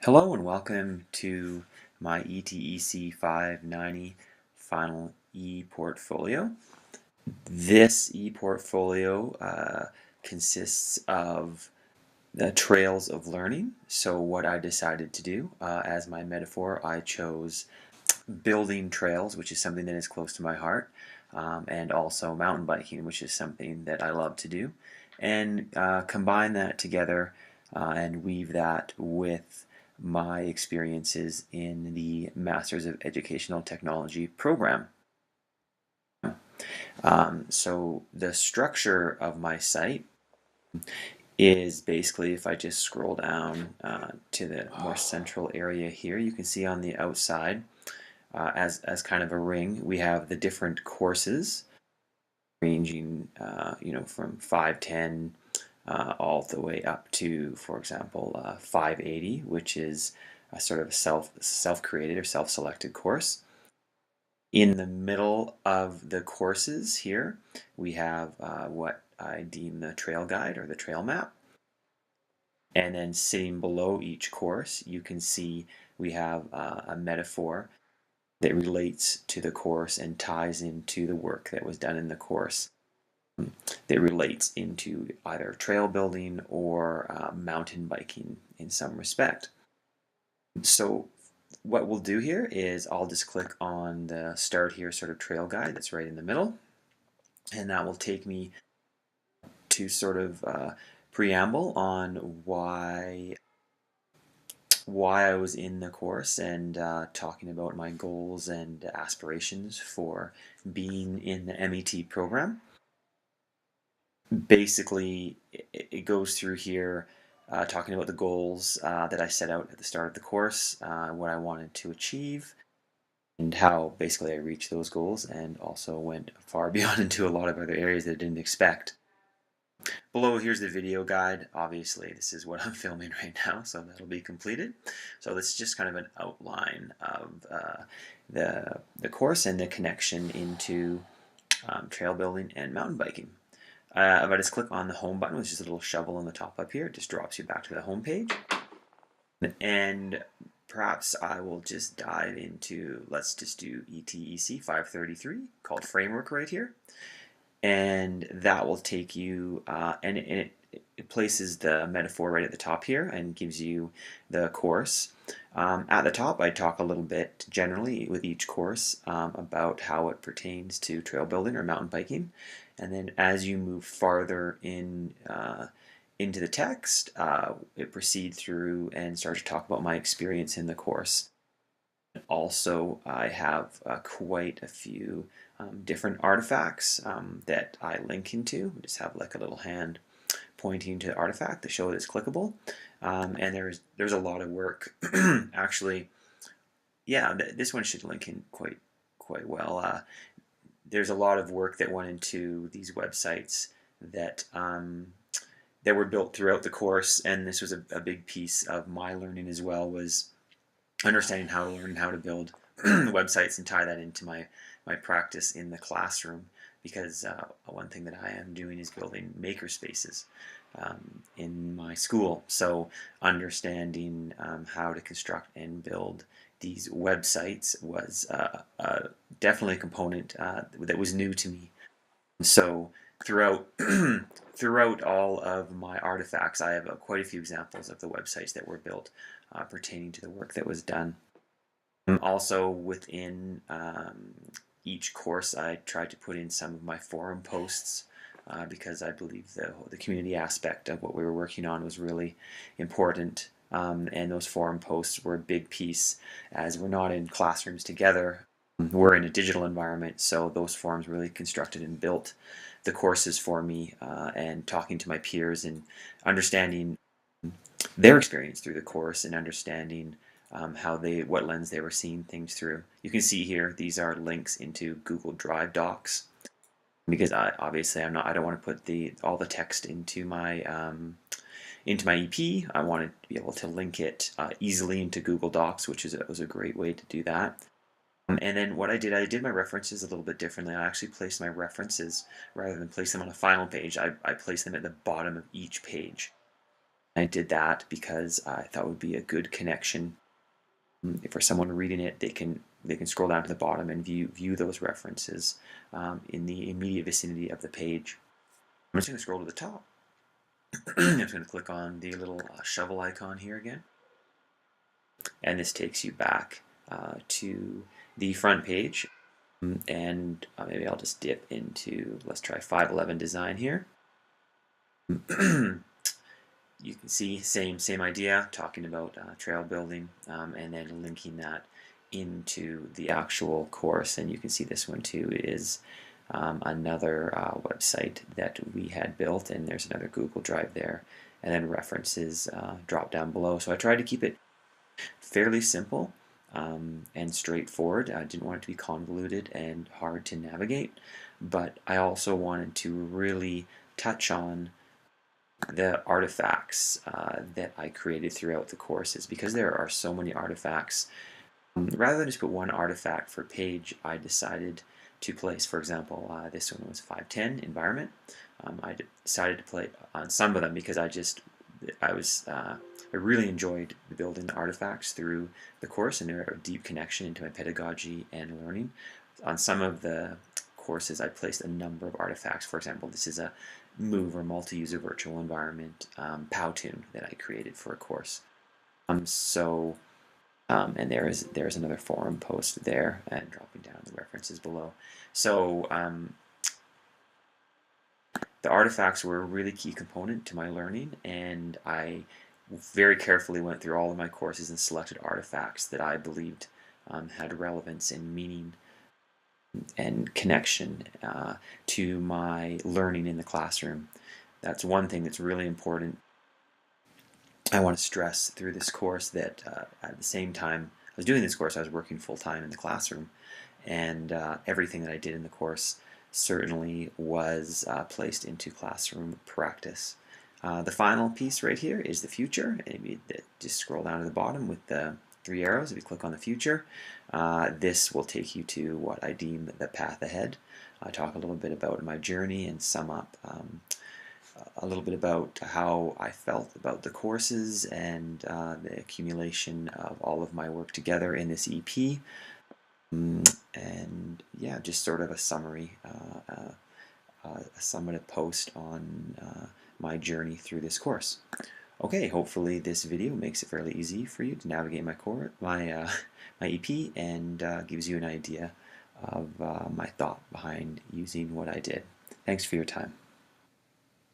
Hello and welcome to my ETEC 590 Final ePortfolio. This ePortfolio consists of the trails of learning. So what I decided to do as my metaphor, I chose building trails, which is something that is close to my heart, and also mountain biking, which is something that I love to do, and combine that together and weave that with my experiences in the Masters of Educational Technology program. So the structure of my site is basically, if I just scroll down to the more central area here, you can see on the outside as kind of a ring, we have the different courses ranging, from 510 all the way up to, for example, 580, which is a sort of self-created or self-selected course. In the middle of the courses here, we have what I deem the trail guide or the trail map. And then sitting below each course, you can see we have a metaphor that relates to the course and ties into the work that was done in the course, that relates into either trail building or mountain biking in some respect. So what we'll do here is I'll just click on the Start Here sort of trail guide that's right in the middle, and that will take me to sort of preamble on why I was in the course and talking about my goals and aspirations for being in the MET program. Basically, it goes through here talking about the goals that I set out at the start of the course, what I wanted to achieve, and how basically I reached those goals, and also went far beyond into a lot of other areas that I didn't expect. Below, here's the video guide. Obviously, this is what I'm filming right now, so that'll be completed. So this is just kind of an outline of the course and the connection into trail building and mountain biking. If I just click on the home button, which is a little shovel on the top up here, it just drops you back to the home page. And perhaps I will just dive into, let's just do ETEC 533, called Framework right here. And that will take you, and it places the metaphor right at the top here and gives you the course. At the top, I talk a little bit generally with each course about how it pertains to trail building or mountain biking. And then as you move farther in into the text, it proceeds through and starts to talk about my experience in the course. Also, I have quite a few different artifacts that I link into. We just have like a little hand pointing to the artifact to show that it's clickable. And there's a lot of work. Actually, yeah, this one should link in quite well. There's a lot of work that went into these websites that that were built throughout the course, and this was a big piece of my learning as well, was understanding how to learn how to build websites and tie that into my practice in the classroom, because one thing that I am doing is building maker spaces in my school. So understanding how to construct and build these websites was definitely a component that was new to me. So throughout throughout all of my artifacts, I have quite a few examples of the websites that were built pertaining to the work that was done. Also within each course, I tried to put in some of my forum posts because I believe the community aspect of what we were working on was really important. And those forum posts were a big piece, as we're not in classrooms together. We're in a digital environment, so those forums really constructed and built the courses for me, and talking to my peers and understanding their experience through the course and understanding what lens they were seeing things through. You can see here these are links into Google Drive docs, because obviously I don't want to put all the text into my EP. I wanted to be able to link it easily into Google Docs, which was a great way to do that. And then what I did my references a little bit differently. I actually placed my references, rather than place them on a final page, I placed them at the bottom of each page. I did that because I thought it would be a good connection. For someone reading it, they can scroll down to the bottom and view those references in the immediate vicinity of the page. I'm just going to scroll to the top. I'm just going to click on the little shovel icon here again, and this takes you back to the front page. And maybe I'll just dip into, let's try 511 design here. You can see same idea, talking about trail building, and then linking that into the actual course. And you can see this one too is another website that we had built, and there's another Google Drive there, and then references drop down below. So I tried to keep it fairly simple and straightforward. I didn't want it to be convoluted and hard to navigate, but I also wanted to really touch on the artifacts that I created throughout the courses, because there are so many artifacts. Rather than just put one artifact per page, I decided to place, for example, this one was 510 environment. I decided to play on some of them because I really enjoyed building the artifacts through the course, and they're a deep connection into my pedagogy and learning. On some of the courses, I placed a number of artifacts. For example, this is a Move or multi-user virtual environment Powtoon that I created for a course. And there's another forum post there, and dropping down the references below. So the artifacts were a really key component to my learning, and I very carefully went through all of my courses and selected artifacts that I believed had relevance and meaning and connection to my learning in the classroom. That's one thing that's really important. I want to stress through this course that at the same time I was doing this course, I was working full-time in the classroom, and everything that I did in the course certainly was placed into classroom practice. The final piece right here is the future. Maybe just scroll down to the bottom with the 3 arrows. If you click on the future, this will take you to what I deem the path ahead. I talk a little bit about my journey and sum up a little bit about how I felt about the courses and the accumulation of all of my work together in this EP. And yeah, just sort of a summary, a summative post on my journey through this course. Okay, hopefully this video makes it fairly easy for you to navigate my EP, and gives you an idea of my thought behind using what I did. Thanks for your time.